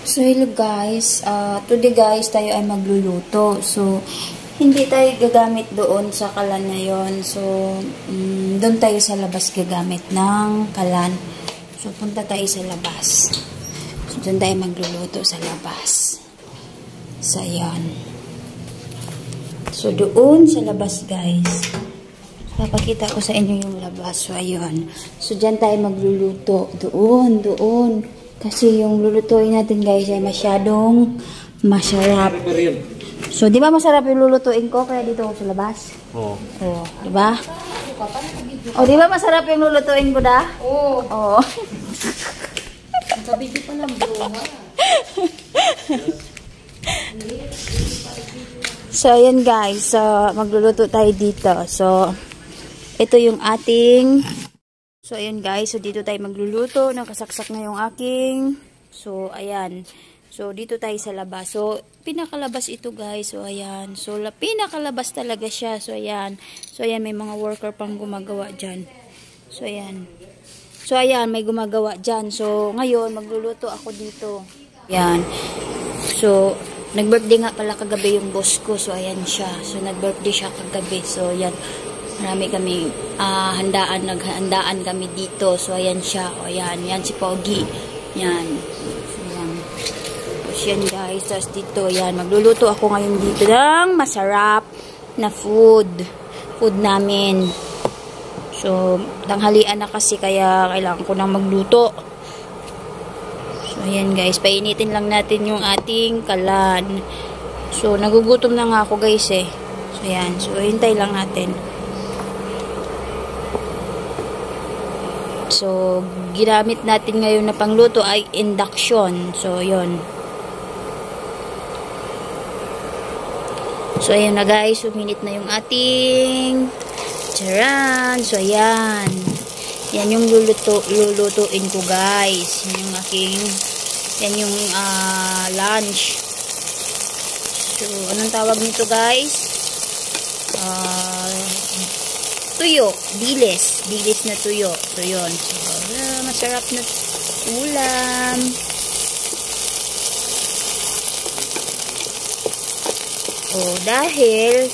So hello guys, today guys tayo ay magluluto. So hindi tayo gagamit doon sa kalan ngayon. So doon tayo sa labas gagamit ng kalan. So punta tayo sa labas. So doon tayo magluluto sa labas. So ayan. So doon sa labas guys. Papakita ko sa inyo yung labas. So ayun. So dyan tayo magluluto. Doon. Kasi yung lulutuin natin guys ay masyadong masarap. So, di ba masarap yung lulutuin ko? Kaya dito ako sa labas? Oo. Oh, di ba? Oh, di ba masarap yung lulutuin ko da? Oo. Oh. Nakabidyo pa lang bro. So, ayan guys. So, magluluto tayo dito. So, ito yung ating... So, ayan guys. So, dito tayo magluluto. Nakasaksak na yung aking. So, ayan. So, dito tayo sa labas. So, pinakalabas ito guys. So, ayan. So, pinakalabas talaga siya. So, ayan. So, ayan. May mga worker pang gumagawa dyan. So, ayan. So, ayan. May gumagawa dyan. So, ngayon, magluluto ako dito. Ayan. So, nag-birthday nga pala kagabi yung boss ko. So, ayan siya. So, nag-birthday siya kagabi. So, ayan. Marami kami naghandaan kami dito. So, ayan siya. O, ayan. Yan si Pogi. Yan. So, ayan. Tapos yan guys. Tapos dito, yan. Magluluto ako ngayon dito ng masarap na food. Food namin. So, tanghalian na kasi kaya kailangan ko nang magluto. So, ayan guys. Painitin lang natin yung ating kalan. So, nagugutom na nga ako guys eh. So, ayan. So, hintay lang natin. So, ginamit natin ngayon na pangluto ay induction. So, yun. So, ayan na guys. Suminit na yung ating charan. So, ayan. Yan yung lulutuin ko guys. Yan yung aking yan yung lunch. So, anong tawag nito guys? Tuyo, dilis na tuyo. So, yun. So, masarap na ulam. Oh, dahil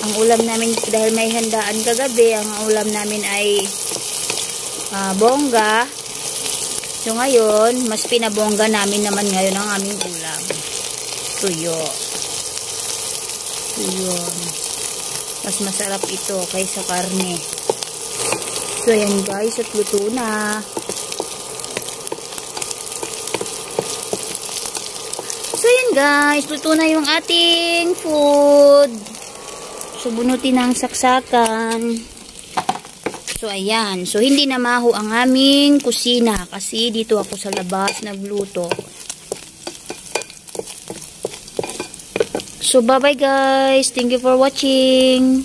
ang ulam namin, dahil may handaan kagabi, ang ulam namin ay bongga. So, ngayon, mas pinabongga namin naman ngayon ang aming ulam. Tuyo. So, yun. Mas masarap ito kaysa karne. So, ayan guys. At luto na. So, ayan guys. Luto na yung ating food. So, bunutin ang saksakan. So, ayan. So, hindi na maho ang aming kusina. Kasi dito ako sa labas nagluto. So, bye-bye guys. Thank you for watching.